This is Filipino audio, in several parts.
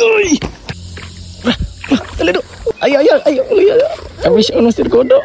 Uy! Talado! Ay! Kami siya Master Godo.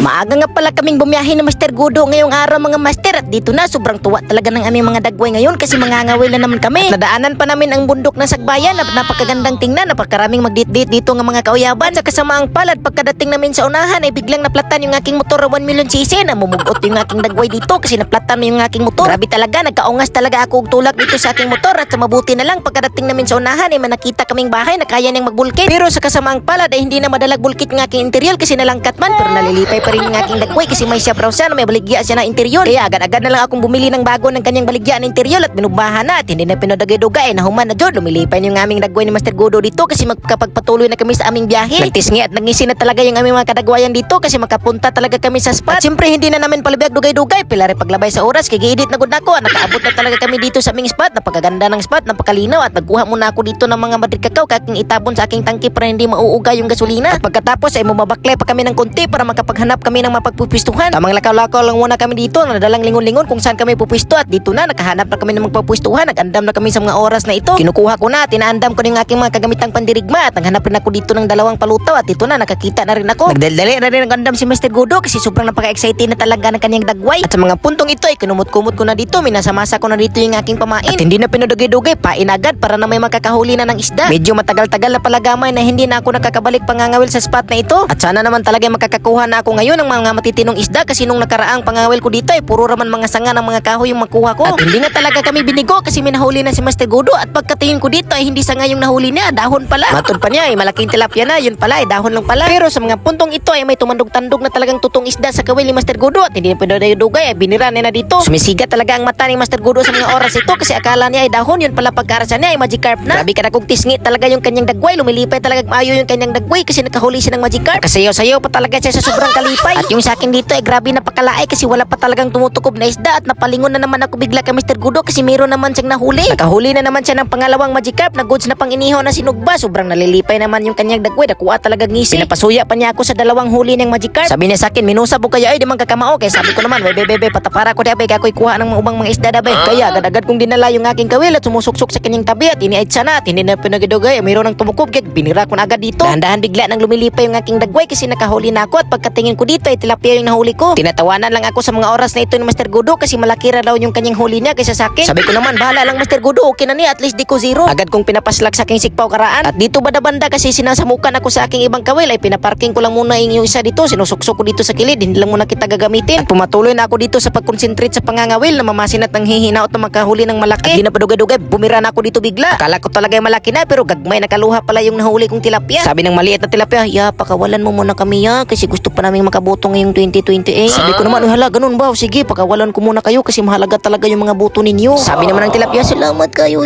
Maaga nga pala kaming bumiyahe ni Master Godo ngayong araw mga master. At dito na sobrang tuwa talaga ng aming mga dagway ngayon kasi mangangawil na naman kami. At nadaanan pa namin ang bundok ng Sagbayan na napakagandang tingnan. Napakaraming magdit-dit dito ng mga kauyaban. Sa kasamaang palad pagkadating namin sa unahan ay biglang naplatan yung aking motor 1 million cc. Namumugot yung aking dagway dito kasi naplatan yung aking motor. Grabe talaga, nagkaungas talaga ako og tulak dito sa aking motor. At sa mabuti na lang pagkadating namin sa unahan ay manakita kaming bahay na kaya niyang magbulkit. Pero sa kasamaang palad ay hindi na madalag bulkit ng aking interior kasi nalangkat man. Pero nalilipay pa rin yung aking dagway kasi may siya siya na may baligya siya na interior. Kaya agad-agad na lang akong bumili ng bago ng kanyang baligya na interior at binubahan na at hindi na pinadagay-dugay na human na jod. Lumilipay yung aming dagway ni Master Godo dito kasi magkapagpatuloy na kami sa aming biyahe. Nagtisngi at nagngisi na talaga yung aming mga kadagwayan dito kasi makapunta talaga kami sa spot. At siyempre hindi na namin palibiyag dugay-dugay. Pilari paglabay sa oras kay giedit na gud nako. Nakaabot na talaga kami dito sa aming spot. Napakaganda ng spot, napakalinaw at nagkuha muna ako dito ng mga Madrid Cacao kaking itabon sa aking tangke para hindi mauuga yung gasolina. At pagkatapos ay mumabaklay pa kami ng konti para makapaghanap kami ng mapagpupistuhan. Tamang lakaw-lakaw lang muna kami dito, nadalang lingon-lingon kung saan kami pupwisto at dito na nakahanap na kami ng magpupwistuhan. Nag-andam na kami sa mga oras na ito. Kinukuha ko na, tinaandam ko ng aking mga kagamitang pandirigma at naghanap rin ako dito ng dalawang palutaw at dito na nakakita na rin ako. Nagdaldali na rin ang andam si Master Godo kasi sobrang napaka-excited na talaga ng kanyang dagway. At sa mga puntong ito ay kinumot-kumot ko na dito, minasamasa ko na dito yung aking pamain. At hindi na pinadugay-dugay, pain agad para na may makakahuli na ng isda. Medyo matagal-tagal na pala gamay na hindi na ako nakakabalik pangangawil sa spot na ito. At sana naman talaga makakakuha na ako ngayon ng mga matitinong isda kasi nung nakaraang pangawil ko dito ay puro raman mga sanga ng mga kahoy yung makuha ko. At hindi nga talaga kami binigo kasi may nahuli na si Master Godo at pagkatingin ko dito ay hindi sanga yung nahuli niya, dahon pala. Matod pa niya ay malaking tilapia na, yun pala ay dahon lang pala. Pero sa mga puntong ito ay may tumandog-tandog na talagang tutong isda sa kawil ni Master Godo at hindi na pinadugay ay binira na dito. Sumisigat talaga ang mata ni Master Godo sa mga oras ito kasi akala niya ay dahon, yun pala pagkarasa niya ay Magikarp na. Grabe ka na kung tisngi talaga yung kanyang dagway, lumilipay talaga maayo yung kanyang dagway kasi nakahuli siya ng Magikarp. Kasayaw-sayaw pa talaga siya sa sobrang kalipay. At yung sa akin dito ay grabe napakalaay kasi wala pa talagang tumutukob na isda at napalingon na naman ako bigla kay Mr. Godo kasi meron naman siyang nahuli. Nakahuli na naman siya ng pangalawang Magikarp na goods na pang inihaw na sinugba. Sobrang nalilipay naman yung kanyang dagway, nakuha talaga ngisi. Pinapasuya pa niya ako sa dalawang huli ng Magikarp. Sabi niya sa akin, minusa po kayo ay di man kakamao. Kaya sabi ko naman, bebe patapara ko di abay kakoy kuha ng mga ubang mga isda dabe. Kaya agad-agad kong dinala yung aking kawil at sumusuksok sa kanyang tabi at iniait sana at hindi na pinagidugay. Meron ng tumukob kaya binira ko na agad dito. Dahan-dahan bigla nang lumilipay yung aking dagway kasi nakahuli na ako at pagkatingin ko dito ay tilapia yung nahuli ko. Tinatawanan lang ako sa mga oras na ito ni Master Godo kasi malaki raw yung kanyang huli niya kaysa sa akin. Sabi ko naman, bahala lang Master Godo, okay na niya, at least di ko zero. Agad kong pinapaslak sa aking sikpaw karaan. At dito banda-banda kasi sinasamukan ako sa aking ibang kawil ay pinaparking ko lang muna yung isa dito. Sinusuksok ko dito sa kilid, hindi lang muna kita gagamitin. At pumatuloy na ako dito sa pag-concentrate sa pangangawil na mamasin at nanghihinaot na magkahuli ng malaki. At di na padugay-dugay, bumira na ako dito bigla. Akala ko talaga ay malaki na pero gagmay nakaluha pala yung nahuli kong tilapia. Sabi ng maliit na tilapia, pakawalan mo muna kami kasi gusto pa naming makabuto ngayong 2028. Sabi ko naman, hala, ganun ba? Sige, pakawalan ko muna kayo kasi mahalaga talaga yung mga buto ninyo. Sabi naman ng tilapia, salamat kayo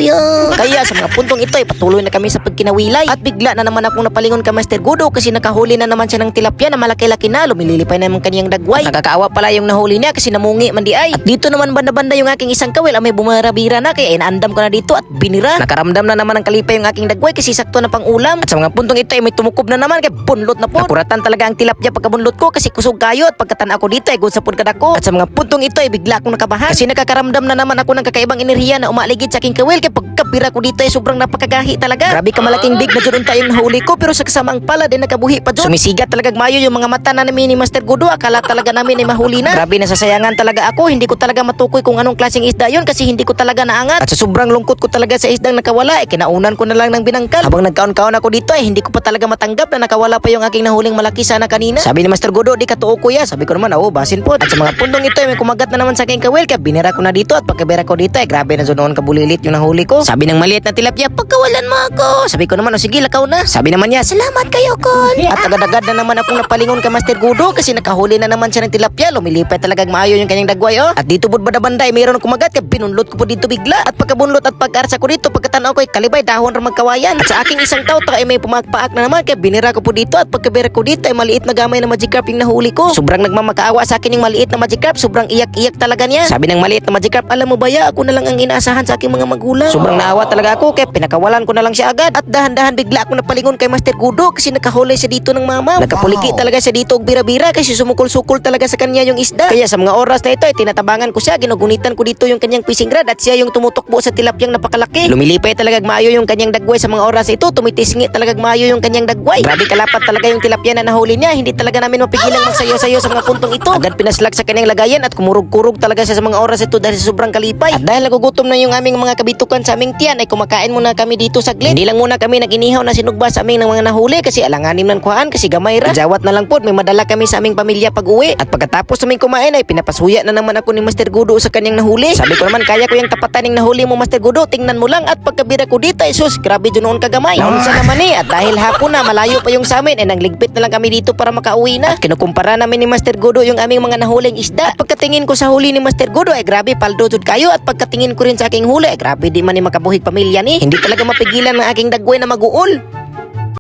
Kaya sa mga puntong ito ay patuloy na kami sa pagkinawilay. At bigla na naman akong napalingon kay Master Godo kasi nakahuli na naman siya ng tilapia na malaki-laki na. Lumililipay na naman kaniyang dagway. At nakakaawa pala yung nahuli niya kasi namungi man di ay. At dito naman banda-banda yung aking isang kawil may bumarabira na kaya inaandam ko na dito at binira. Nakaramdam na naman ng kalipay yung aking dagway kasi sakto na pang ulam. At sa mga puntong ito ay may tumukob na naman kaya bunlot na po. Napuratan talaga ang tilapia pagkabunlot ko kasi kusog kayo at pagkatan ako dito ay good sa pudkadako. At sa mga puntong ito ay bigla akong nakabahan kasi nakakaramdam na naman ako ng kakaibang enerhiya na umaligid sa aking kawil kaya pagkabira ko dito ay sobrang napakagahi talaga. Grabe ka malaking big na dyan tayong nahuli ko pero sa kasamaang pala din nakabuhi pa dyan. Sumisigat talaga mayo yung mga mata na namin ni Master Godo. Akala talaga namin ay mahuli na. Grabe nasasayangan talaga ako. Hindi ko talaga matukoy kung anong klaseng isda yun kasi hindi ko talaga naangat. At sa sobrang lungkot ko talaga sa isdang nakawala ay kinaunan ko na lang ng binangkal. Habang nagkaon-kaon ako dito ay hindi ko pa talaga matanggap na nakawala pa yung aking nahuling malaki sana kanina. Sabi ni Master Godo, di katuo kuya. Sabi ko naman, basin po. At sa mga puntong ito ay may kumagat na naman sa aking kawil kaya binira ko na dito at pagkabira ko dito ay grabe na noon kabulilit yung nahuli ko. Sabi ng maliit na tilapia, pagkawalan mo ako. Sabi ko naman, sige lakaw na. Sabi naman niya, salamat kayo kon. At agad-agad na naman akong napalingon kay Master Godo kasi nakahuli na naman siya ng tilapia. Lumilipay talagang maayo yung kanyang dagway At dito banda-banda ay mayroon kumagat kaya binunlot ko po dito bigla. At pagkabunlot at pag-arsa ko dito pagkatanaw ko ay kalibay dahon ra magkawayan. At sa aking isang tao ay may pumakpaak na naman kaya binira ko po dito at pagkabira ko dito ay maliit na gamay na Magikarp yung nahuli nahuli ko. Sobrang nagmamakaawa sa akin yung maliit na Magikarp. Sobrang iyak-iyak talaga niya. Sabi ng maliit na Magikarp, alam mo ba ya, ako na lang ang inaasahan sa aking mga magulang. Sobrang naawa talaga ako kaya pinakawalan ko na lang siya agad. At dahan-dahan bigla ako napalingon kay Master Gudo kasi nakahuli siya dito ng mama. Nakapuliki talaga siya dito og bira-bira kasi sumukol-sukol talaga sa kanya yung isda. Kaya sa mga oras na ito ay tinatabangan ko siya, ginugunitan ko dito yung kanyang fishing rod at siya yung tumutukbo sa tilapyang napakalaki. Lumilipay talaga maayo yung kanyang dagway sa mga oras ito, tumitisngi talaga maayo yung kanyang dagway. Grabe kalapat talaga yung tilapya na nahuli niya, hindi talaga namin mapigilang magsayo-sayo sa mga puntong ito. Agad pinaslag sa kanyang lagayan at kumurog-kurog talaga siya sa mga oras ito dahil sa sobrang kalipay. At dahil nagugutom na yung aming mga kabitukan sa aming tiyan ay kumakain muna kami dito saglit. Hindi lang muna kami naginihaw na sinugba sa aming ng mga nahuli kasi alanganim ng kuhaan kasi gamay ra. Jawat na lang po, may madala kami sa aming pamilya pag uwi. At pagkatapos naming kumain ay pinapasuya na naman ako ni Master Gudo sa kanyang nahuli. Sabi ko naman kaya ko yung tapatan ng nahuli mo Master Gudo, tingnan mo lang at pagkabira ko dito ay sus, grabe dyan noon kagamay. Naunsa naman at dahil hapon na malayo pa yung sa amin ay nangligpit na lang kami dito para makauwi na. At kinukumpara namin ni Master Gudo yung aming mga nahuling isda. At pagkatingin ko sa huli ni Master Gudo ay grabe paldo jud kayo at pagkatingin ko rin sa aking huli ay grabe di man ni makabuhig pamilya ni. Hindi talaga mapigilan ng aking dagway na mag-uol.